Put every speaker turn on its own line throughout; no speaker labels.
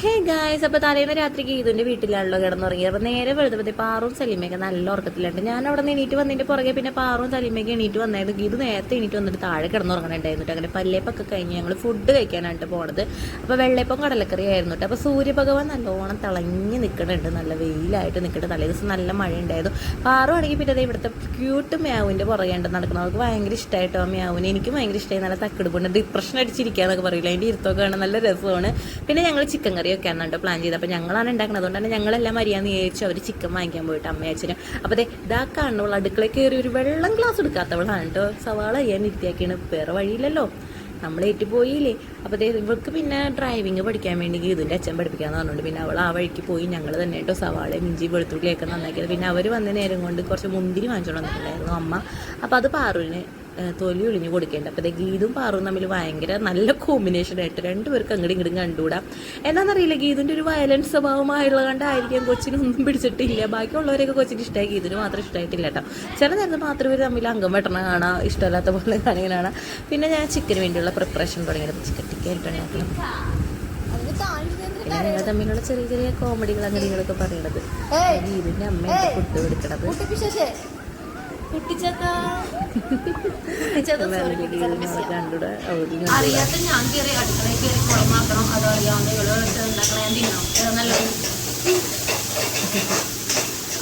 Hey guys, അപ്പോൾ തലേന്ന് രാത്രിക്ക് ഇതിൻ്റെ വീട്ടിലാണല്ലോ കിടന്നുറങ്ങിയത്. അപ്പോൾ നേരെ വെളുത്തപ്പോൾ പാറും സലീമയൊക്കെ നല്ല ഉറക്കത്തിലുണ്ട്. ഞാൻ അവിടെ നിന്ന് എണീറ്റ് വന്നതിൻ്റെ പുറകെ പിന്നെ പാറും സലീമയൊക്കെ എണീറ്റ് വന്നായിരുന്നു. ഇത് നേരത്തെ എണീറ്റ് വന്നിട്ട് താഴെ കിടന്നുറങ്ങണുണ്ടായിരുന്നു. അങ്ങനെ പല്ലേപ്പൊക്കെ കഴിഞ്ഞ് ഞങ്ങൾ ഫുഡ് കഴിക്കാനായിട്ട് പോണത്. അപ്പോൾ വെള്ളയപ്പം കടലക്കറി ആയിരുന്നു കേട്ടോ. അപ്പോൾ സൂര്യഭഗവാൻ നല്ലോണം തിളങ്ങി നിൽക്കുന്നുണ്ട്, നല്ല വെയിലായിട്ട് നിൽക്കുന്നുണ്ട്. തലേ ദിവസം നല്ല മഴ ഉണ്ടായിരുന്നു. പാറു ആണെങ്കിൽ പിന്നെ ഇവിടുത്തെ ക്യൂട്ട് മ്യാവിൻ്റെ പുറകെ ഉണ്ട് നടക്കുന്നത്. അവർക്ക് ഭയങ്കര ഇഷ്ടമായിട്ടോ ആ മ്യാവിന്. എനിക്കും ഭയങ്കര ഇഷ്ടമായി. നല്ല തക്കെടുപ്പുണ്ട്, ഡിപ്രഷൻ അടിച്ചിരിക്കുകയെന്നൊക്കെ പറയില്ല. അതിൻ്റെ ഇരുത്തൊക്കെ കാണാൻ നല്ല രസമാണ്. പിന്നെ ഞങ്ങൾ ചിക്കൻ കറിയൊക്കെ ആണ് പ്ലാൻ ചെയ്തത്. അപ്പോൾ ഞങ്ങളാണ് ഉണ്ടാക്കുന്നത്. അതുകൊണ്ട് തന്നെ ഞങ്ങളെല്ലാം അറിയാമെന്ന് വിചാരിച്ചു അവർ ചിക്കൻ വാങ്ങിക്കാൻ പോയിട്ട് അമ്മയച്ഛനും. അപ്പോൾ ഇതാ കാണുന്നവൾ അടുക്കളയിൽ കയറി ഒരു വെള്ളം ഗ്ലാസ് എടുക്കാത്തവളാണ് കേട്ടോ. സവാള ചെയ്യാൻ ഇരുത്തിയാക്കിയാണ്, വേറെ വഴിയില്ലല്ലോ, നമ്മൾ ഏറ്റുപോയില്ലേ. അപ്പോൾ ഇവൾക്ക് പിന്നെ ഡ്രൈവിങ് പഠിക്കാൻ വേണ്ടി ഇതിൻ്റെ അച്ഛൻ പഠിപ്പിക്കാമെന്ന് പറഞ്ഞുകൊണ്ട് പിന്നെ അവൾ ആ വഴിക്ക് പോയി. ഞങ്ങൾ തന്നെ കേട്ടോ സവാളയും ഇഞ്ചി വെളുത്തുള്ളിയൊക്കെ നന്നാക്കിയത്. പിന്നെ അവർ വന്ന നേരം കൊണ്ട് കുറച്ച് മുന്തിരി വാങ്ങിച്ചോണ്ട് വന്നിട്ടുണ്ടായിരുന്നു അമ്മ. അപ്പോൾ അത് പാറുവിന് തൊലി ഒളിഞ്ഞ് കൊടുക്കേണ്ട. അപ്പോൾ ഗീതും പാറും തമ്മിൽ ഭയങ്കര നല്ല കോമ്പിനേഷനായിട്ട് രണ്ടുപേർക്ക് അങ്ങോട്ടും ഇങ്ങോട്ടും കണ്ടുകൂടാം. എന്താണെന്നറിയില്ല, ഗീതിൻ്റെ ഒരു വയലൻസ് സ്വഭാവമായുള്ളത് കൊണ്ടായിരിക്കും കൊച്ചിനൊന്നും പിടിച്ചിട്ടില്ല. ബാക്കിയുള്ളവരെയൊക്കെ കൊച്ചിന് ഇഷ്ടമായി, ഗീതിന് മാത്രം ഇഷ്ടമായിട്ടില്ല കേട്ടോ. ചില നേരത്ത് മാത്രം ഇവർ തമ്മിൽ അംഗം വെട്ടണ കാണാം, ഇഷ്ടമല്ലാത്ത പോലെ കാണിക്കാനാണ്. പിന്നെ ഞാൻ ചിക്കന് വേണ്ടിയുള്ള പ്രിപ്പറേഷൻ തുടങ്ങിയത്. ചിക്കൻ ടിക്ക ആയിട്ടുണ്ടാക്കണം. പിന്നെ ഞങ്ങൾ തമ്മിലുള്ള ചെറിയ ചെറിയ കോമഡികൾ അങ്ങനെയൊക്കെ പറയണത്. ഗീതിൻ്റെ അമ്മയുടെ ഫുഡ് കൊടുക്കണത് കണ്ടുകൂടെ
അറിയാത്ത ഞാൻ കയറി അടുക്കളയിൽ കയറി കുളമാക്കണം. അത് അറിയാവുന്ന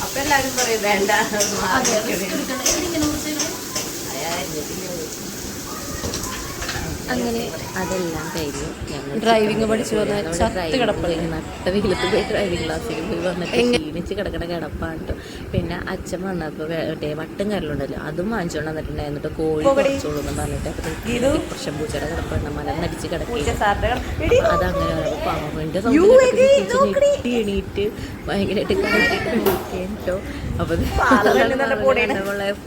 അപ്പൊ എല്ലാരും പറയും വേണ്ട. അങ്ങനെ അതെല്ലാം കഴിഞ്ഞു. ഞങ്ങൾ
ഡ്രൈവിംഗ് പഠിച്ചു നട്ട
വെയിലത്ത് പോയി ഡ്രൈവിംഗ് ക്ലാസ്സിൽ പോയി വന്നിട്ട് ക്ഷീണിച്ച് കിടക്കണ കിടപ്പാണ് കേട്ടോ. പിന്നെ അച്ഛൻ വന്നപ്പോൾ മറ്റേ വട്ടും കരലുണ്ടല്ലോ അതും വാങ്ങിച്ചുകൊണ്ട് വന്നിട്ടുണ്ടായിരുന്നു കേട്ടോ. കോഴി കുറച്ചോളൂ എന്ന് പറഞ്ഞിട്ട് പ്രശ്നം പൂച്ചയുടെ കിടപ്പുണ്ട്, മലന്നടിച്ച് കിടക്കുക. അതങ്ങനെ പാവന്റെ എണീറ്റ് ഭയങ്കരമായിട്ട് കേട്ടോ. അപ്പോൾ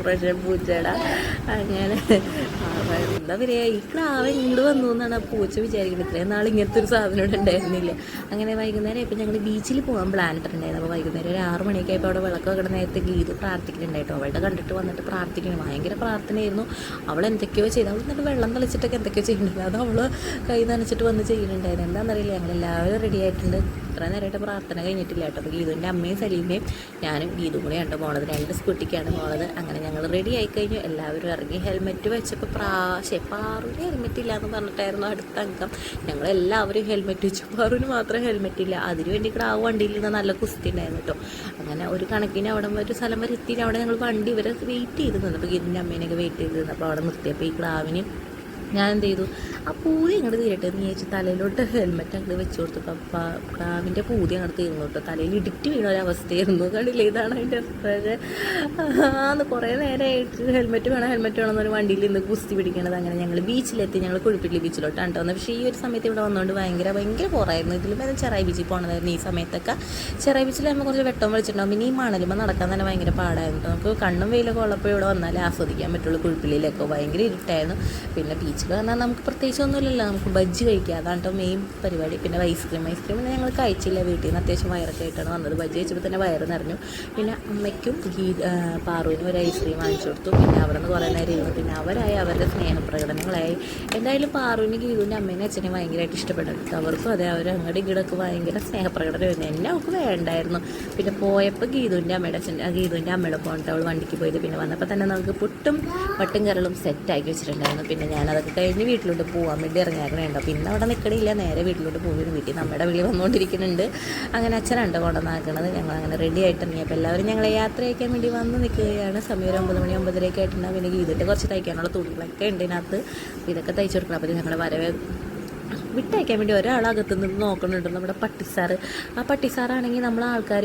പ്രശ്നം പൂച്ചയുടെ അങ്ങനെ എന്താ പറയുക, ഈ ക്ലാവ് ഇങ്ങോട്ട് വന്നു എന്നാണ് പൂച്ച വിചാരിക്കുന്നത്. ഇത്രയും നാൾ ഇങ്ങനത്തെ ഒരു സാധനം ഇവിടെ ഉണ്ടായിരുന്നില്ല. അങ്ങനെ വൈകുന്നേരം ഇപ്പം ഞങ്ങൾ ബീച്ചിൽ പോകാൻ പ്ലാൻ ഇട്ടിട്ടുണ്ടായിരുന്നു. അപ്പോൾ വൈകുന്നേരം ഒരു 6 മണിയൊക്കെ ആയപ്പോൾ അവിടെ വിളക്ക് വെക്കണ നേരത്തെ ഗീത് പ്രാർത്ഥിക്കുന്നുണ്ടായിട്ടോ. അവളുടെ കണ്ടിട്ട് വന്നിട്ട് പ്രാർത്ഥിക്കണം, ഭയങ്കര പ്രാർത്ഥനയായിരുന്നു. അവൾ എന്തൊക്കെയോ ചെയ്തു. അവൾ എന്നിട്ട് വെള്ളം തളിച്ചിട്ടൊക്കെ എന്തൊക്കെയോ ചെയ്യുന്നുണ്ട്. അത് അവൾ കൈ നനച്ചിട്ട് വന്ന് ചെയ്യുന്നുണ്ടായിരുന്നു. എന്താണെന്നറിയില്ല, ഞങ്ങളെല്ലാവരും റെഡി ആയിട്ടുണ്ട്. ഇത്ര നേരമായിട്ട് പ്രാർത്ഥന കഴിഞ്ഞിട്ടില്ല കേട്ടോ. അപ്പോൾ ഗീതുവിൻ്റെ അമ്മയും സലീമയും ഞാനും ഗീതും കൂടെയാണ് പോണത്. 2 സ്കൂട്ടിക്കാണ് പോണത്. അങ്ങനെ ഞങ്ങൾ റെഡി ആയിക്കഴിഞ്ഞു, എല്ലാവരും ഇറങ്ങി. ഹെൽമെറ്റ് വെച്ചപ്പോൾ പാറുവിന് ഹെൽമെറ്റ് ഇല്ല എന്ന് പറഞ്ഞിട്ടായിരുന്നു അടുത്ത അംഗം. ഞങ്ങളെല്ലാവരും ഹെൽമെറ്റ് വെച്ചു, പാറുവിന് മാത്രം ഹെൽമെറ്റ് ഇല്ല. അതിന് വേണ്ടി ക്രാവ് വണ്ടിയിൽ നിന്ന് നല്ല കുസ്തി ഉണ്ടായിരുന്നു കേട്ടോ. അങ്ങനെ ഒരു കണക്കിന് അവിടെ ഒരു സ്ഥലം വരെ എത്തി. അവിടെ ഞങ്ങൾ വണ്ടി ഇവരെ വെയിറ്റ് ചെയ്ത് നിന്നു. അപ്പോൾ ഗീതിൻ്റെ അമ്മേനെയൊക്കെ വെയിറ്റ് ചെയ്ത് നിന്നപ്പോൾ അവിടെ നിർത്തിയപ്പോൾ ഈ ക്രാവിന് ഞാൻ എന്ത് ചെയ്തു, ആ പൂതി അങ്ങോട്ട് തീരട്ടെ എന്ന് ചോദിച്ചു തലയിലോട്ട് ഹെൽമെറ്റ് അങ്ങോട്ട് വെച്ച് കൊടുത്തപ്പോൾ പ്രാവിൻ്റെ പൂതി അങ്ങോട്ട് തീർന്നു കേട്ടോ. തലയിൽ ഇടിറ്റ് വീണ ഒരവസ്ഥയായിരുന്നു. കണ്ടില്ലേ, ഇതാണ് അതിൻ്റെ അഭിപ്രായം. അന്ന് കുറേ നേരമായിട്ട് ഹെൽമെറ്റ് വേണം എന്നൊരു വണ്ടിയിൽ നിന്ന് കുസ്തി പിടിക്കണത്. അങ്ങനെ ഞങ്ങൾ ബീച്ചിലെത്തി. ഞങ്ങൾ കുഴിപ്പിള്ളി ബീച്ചിലോട്ടാണ് വന്നത്. പക്ഷേ ഈ ഒരു സമയത്ത് ഇവിടെ വന്നുകൊണ്ട് ഭയങ്കര പോറായിരുന്നു. ഇതിലും വേറെ ചെറായി ബീച്ചിൽ പോകണതായിരുന്നു. ഈ സമയത്തൊക്കെ ചെറായി ബീച്ചിൽ നമ്മൾ കുറച്ച് വെട്ടം വിളിച്ചിട്ടുണ്ടാകും. പിന്നെ ഈ മണലുമ്പോൾ നടക്കാൻ തന്നെ ഭയങ്കര പാടായിരുന്നു. നമുക്ക് കണ്ണും വെയിലൊക്കെ ഉള്ളപ്പോൾ ഇവിടെ വന്നാലേ ആസ്വദിക്കാൻ പറ്റുള്ളൂ. കുഴിപ്പിള്ളിയിലൊക്കെ ഭയങ്കര ഇരുട്ടായിരുന്നു. പിന്നെ ബീച്ചിൽ പറഞ്ഞാൽ നമുക്ക് പ്രത്യേകിച്ചൊന്നുമില്ലല്ലോ, നമുക്ക് ബജ്ജി കഴിക്കുക, അതാണ് കേട്ടോ മെയിൻ പരിപാടി. പിന്നെ ഐസ്ക്രീം ഞങ്ങൾ കഴിച്ചില്ല. വീട്ടിൽ നിന്ന് അത്യാവശ്യം വയറൊക്കെ ആയിട്ടാണ് വന്നത്. ബജ്ജി കഴിച്ചപ്പോൾ തന്നെ വയറ് നിറഞ്ഞു. പിന്നെ അമ്മയ്ക്കും പാറുവിനും ഒരു ഐസ്ക്രീം വാങ്ങിച്ചു കൊടുത്തു. പിന്നെ അവിടെ നിന്ന് കുറേ നേരം ഇരുന്നു. പിന്നെ അവരുടെ സ്നേഹപ്രകടനങ്ങളായി. എന്തായാലും പാറുവിന് ഗീതുവിൻ്റെ അമ്മേനെ അച്ഛനെ ഭയങ്കരമായിട്ട് ഇഷ്ടപ്പെട്ടു. അവർക്കും അതെ, അവർ അങ്ങോട്ട് ഇങ്ങോട്ടൊക്കെ ഭയങ്കര സ്നേഹപ്രകടനമായിരുന്നു. എന്നെ അവൾക്ക് വേണ്ടായിരുന്നു. പിന്നെ പോയപ്പോൾ ഗീതുവിൻ്റെ അമ്മയുടെ പോകണ്ട അവൾ വണ്ടിക്ക് പോയത്. പിന്നെ വന്നപ്പോൾ തന്നെ നമുക്ക് പുട്ടും വട്ടും കരളും സെറ്റാക്കി വെച്ചിട്ടുണ്ടായിരുന്നു. പിന്നെ ഞാനതൊക്കെ കഴിഞ്ഞ് വീട്ടിലോട്ട് പോകാൻ വേണ്ടി ഇറങ്ങിയാക്കണുണ്ടോ. പിന്നെ അവിടെ നിൽക്കണില്ല, നേരെ വീട്ടിലോട്ട് പോകുന്നു. വീട്ടിൽ നമ്മുടെ വിളി വന്നുകൊണ്ടിരിക്കുന്നുണ്ട്. അങ്ങനെ അച്ഛനുണ്ട് കൊണ്ടുവന്നാക്കണത്. ഞങ്ങൾ അങ്ങനെ റെഡി ആയിട്ട് ഇറങ്ങിയപ്പോൾ എല്ലാവരും ഞങ്ങളെ യാത്ര അയക്കാൻ വേണ്ടി വന്ന് നിൽക്കുകയാണ്. സമയം ഒരു 9 മണി 9:30 ആയിട്ടുണ്ടാകും. പിന്നെ ഗീതിട്ട് കുറച്ച് തയ്ക്കാനുള്ള തുണികളൊക്കെ ഉണ്ട് ഇതിനകത്ത്. ഇതൊക്കെ തയ്ച്ചു കൊടുക്കണം. അപ്പോൾ ഞങ്ങൾ വരവേ വിട്ടയക്കാൻ വേണ്ടി ഒരാളകത്ത് നിന്ന് നോക്കുന്നുണ്ട്, നമ്മുടെ പട്ടിസാറ്. ആ പട്ടിസാറാണെങ്കിൽ നമ്മൾ ആൾക്കാർ